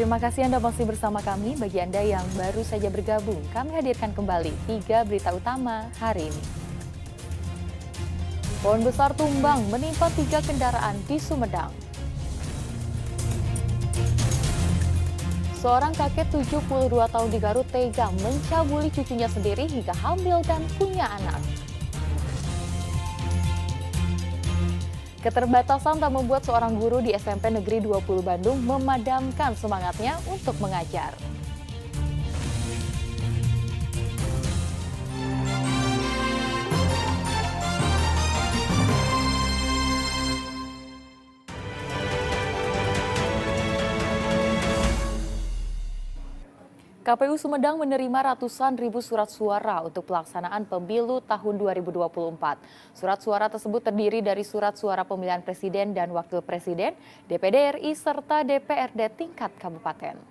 Terima kasih Anda masih bersama kami. Bagi Anda yang baru saja bergabung, kami hadirkan kembali 3 berita utama hari ini. Pohon besar tumbang menimpa 3 kendaraan di Sumedang. Seorang kakek 72 tahun di Garut tega mencabuli cucunya sendiri hingga hamil dan punya anak. Keterbatasan tak membuat seorang guru di SMP Negeri 20 Bandung memadamkan semangatnya untuk mengajar. KPU Sumedang menerima ratusan ribu surat suara untuk pelaksanaan pemilu tahun 2024. Surat suara tersebut terdiri dari surat suara pemilihan presiden dan wakil presiden, DPD RI, serta DPRD tingkat kabupaten.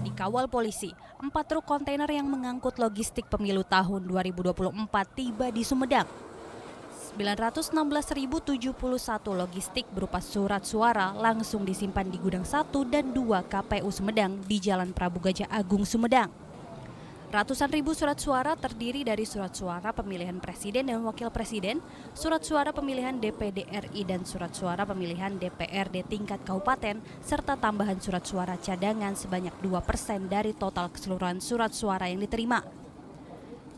Dikawal polisi, 4 truk kontainer yang mengangkut logistik pemilu tahun 2024 tiba di Sumedang. 916.071 logistik berupa surat suara langsung disimpan di gudang 1 dan 2 KPU Sumedang di Jalan Prabu Gajah Agung, Sumedang. Ratusan ribu surat suara terdiri dari surat suara pemilihan presiden dan wakil presiden, surat suara pemilihan DPD RI dan surat suara pemilihan DPRD tingkat kabupaten, serta tambahan surat suara cadangan sebanyak 2% dari total keseluruhan surat suara yang diterima.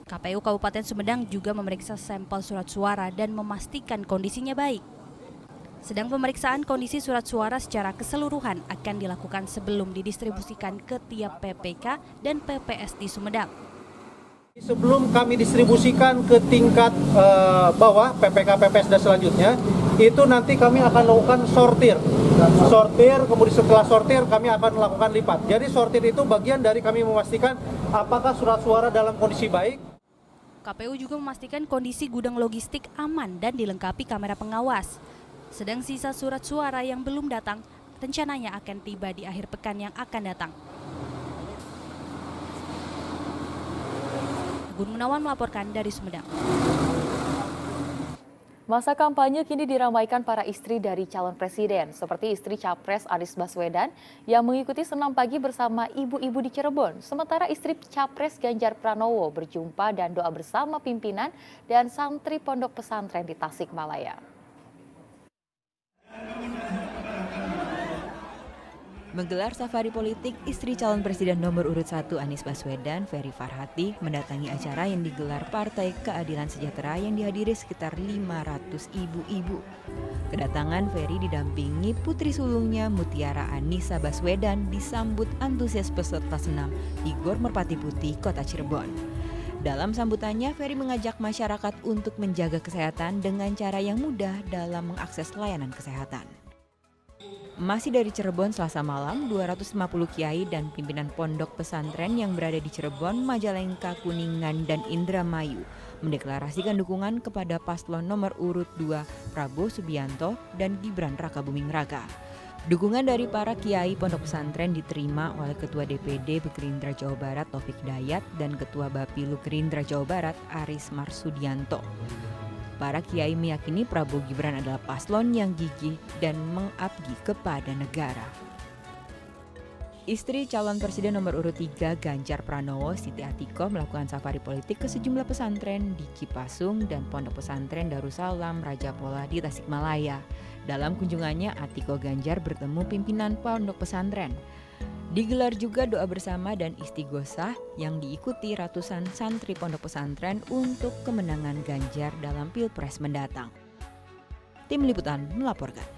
KPU Kabupaten Sumedang juga memeriksa sampel surat suara dan memastikan kondisinya baik. Sedang pemeriksaan kondisi surat suara secara keseluruhan akan dilakukan sebelum didistribusikan ke tiap PPK dan PPS di Sumedang. Sebelum kami distribusikan ke tingkat bawah, PPK, PPS dan selanjutnya, itu nanti kami akan lakukan sortir, kemudian setelah sortir kami akan melakukan lipat. Jadi sortir itu bagian dari kami memastikan apakah surat suara dalam kondisi baik. KPU juga memastikan kondisi gudang logistik aman dan dilengkapi kamera pengawas. Sedang sisa surat suara yang belum datang, rencananya akan tiba di akhir pekan yang akan datang. Gun Gunawan melaporkan dari Sumedang. Masa kampanye kini diramaikan para istri dari calon presiden, seperti istri Capres Anies Baswedan yang mengikuti senam pagi bersama ibu-ibu di Cirebon. Sementara istri Capres Ganjar Pranowo berjumpa dan doa bersama pimpinan dan santri pondok pesantren di Tasikmalaya. Menggelar safari politik, istri calon presiden nomor urut 1 Anies Baswedan, Ferry Farhati, mendatangi acara yang digelar Partai Keadilan Sejahtera yang dihadiri sekitar 500 ibu-ibu. Kedatangan Ferry didampingi putri sulungnya Mutiara Anissa Baswedan disambut antusias peserta senam di Gor Merpati Putih, Kota Cirebon. Dalam sambutannya, Ferry mengajak masyarakat untuk menjaga kesehatan dengan cara yang mudah dalam mengakses layanan kesehatan. Masih dari Cirebon, Selasa malam, 250 kiai dan pimpinan pondok pesantren yang berada di Cirebon, Majalengka, Kuningan, dan Indramayu mendeklarasikan dukungan kepada paslon nomor urut 2 Prabowo Subianto dan Gibran Rakabuming Raka. Dukungan dari para kiai pondok pesantren diterima oleh Ketua DPD Gerindra Jawa Barat Taufik Dayat dan Ketua Bapilu Gerindra Jawa Barat Aris Marsudianto. Para kiai meyakini Prabowo Gibran adalah paslon yang gigih dan mengabdi kepada negara. Istri calon presiden nomor urut 3 Ganjar Pranowo, Siti Atiko, melakukan safari politik ke sejumlah pesantren di Cipasung dan pondok pesantren Darussalam Raja Pola di Tasikmalaya. Dalam kunjungannya, Atiko Ganjar bertemu pimpinan pondok pesantren. Digelar juga doa bersama dan istighosah yang diikuti ratusan santri pondok pesantren untuk kemenangan Ganjar dalam Pilpres mendatang. Tim Liputan melaporkan.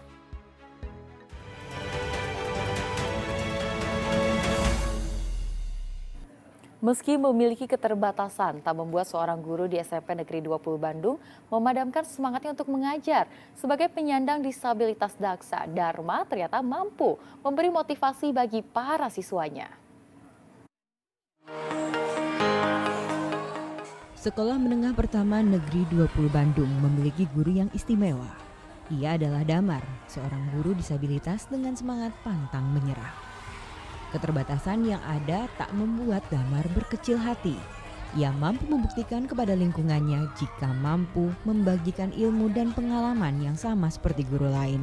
Meski memiliki keterbatasan, tak membuat seorang guru di SMP Negeri 20 Bandung memadamkan semangatnya untuk mengajar. Sebagai penyandang disabilitas daksa, Dharma ternyata mampu memberi motivasi bagi para siswanya. Sekolah Menengah Pertama Negeri 20 Bandung memiliki guru yang istimewa. Ia adalah Damar, seorang guru disabilitas dengan semangat pantang menyerah. Keterbatasan yang ada tak membuat Damar berkecil hati. Ia mampu membuktikan kepada lingkungannya jika mampu membagikan ilmu dan pengalaman yang sama seperti guru lain.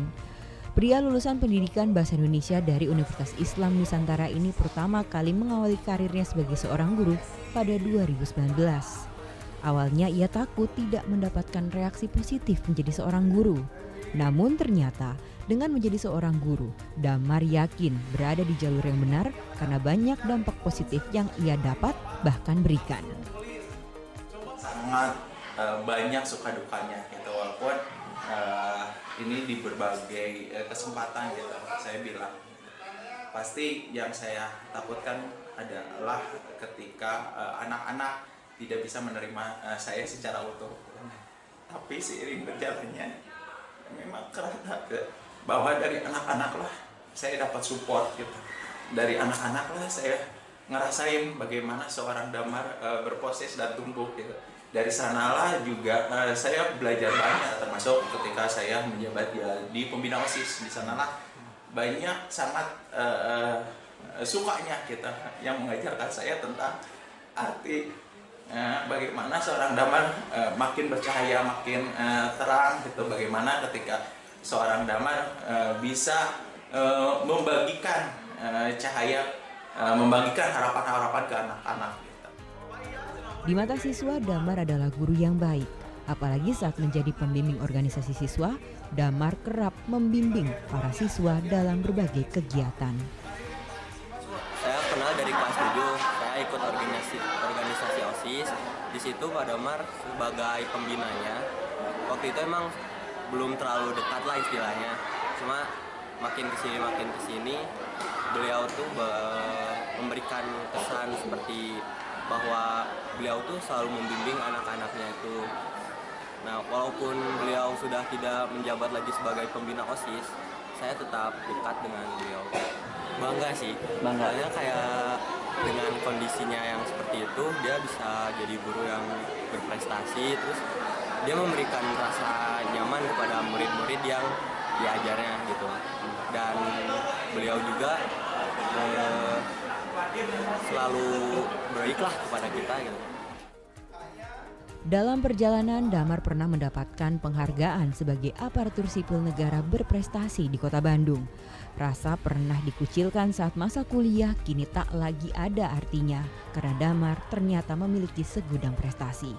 Pria lulusan pendidikan Bahasa Indonesia dari Universitas Islam Nusantara ini pertama kali mengawali karirnya sebagai seorang guru pada 2019. Awalnya ia takut tidak mendapatkan reaksi positif menjadi seorang guru. Namun ternyata dengan menjadi seorang guru, Damar yakin berada di jalur yang benar karena banyak dampak positif yang ia dapat bahkan berikan. Sangat banyak suka dukanya gitu, walaupun ini di berbagai kesempatan gitu. Saya bilang pasti yang saya takutkan adalah ketika anak-anak tidak bisa menerima saya secara utuh. Tapi seiring berjalannya memang kerasa bahwa dari anak-anak lah saya dapat support gitu. Dari anak-anak lah saya ngerasain bagaimana seorang Damar berproses dan tumbuh gitu. Dari sanalah juga saya belajar banyak, termasuk ketika saya menjabat di pembina OSIS. Di sanalah banyak sangat sukanya kita yang mengajarkan saya tentang arti bagaimana seorang Damar makin bercahaya, makin terang gitu. Bagaimana ketika seorang Damar bisa membagikan cahaya, membagikan harapan-harapan ke anak-anak. Di mata siswa, Damar adalah guru yang baik. Apalagi saat menjadi pembimbing organisasi siswa, Damar kerap membimbing para siswa dalam berbagai kegiatan. Saya kenal dari kelas 7, saya ikut organisasi OSIS. Di situ Pak Damar sebagai pembinanya. Waktu itu emang belum terlalu dekat lah istilahnya. Cuma makin kesini beliau tuh memberikan kesan seperti bahwa beliau tuh selalu membimbing anak-anaknya itu. Nah, walaupun beliau sudah tidak menjabat lagi sebagai pembina OSIS, saya tetap dekat dengan beliau. Bangga sih, soalnya kayak dengan kondisinya yang seperti itu, dia bisa jadi guru yang berprestasi, terus dia memberikan rasa nyaman kepada murid-murid yang diajarnya gitu. Dan beliau juga selalu baiklah kepada kita gitu. Dalam perjalanan, Damar pernah mendapatkan penghargaan sebagai aparatur sipil negara berprestasi di Kota Bandung. Rasa pernah dikucilkan saat masa kuliah kini tak lagi ada artinya karena Damar ternyata memiliki segudang prestasi.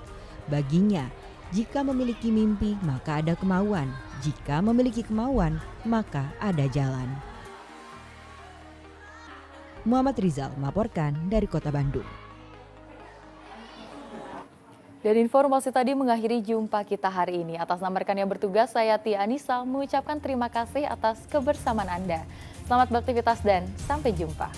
Baginya, jika memiliki mimpi maka ada kemauan, jika memiliki kemauan maka ada jalan. Muhammad Rizal melaporkan dari Kota Bandung. Dan informasi tadi mengakhiri jumpa kita hari ini. Atas nama rekan yang bertugas, saya Tia Anissa mengucapkan terima kasih atas kebersamaan Anda. Selamat beraktivitas dan sampai jumpa.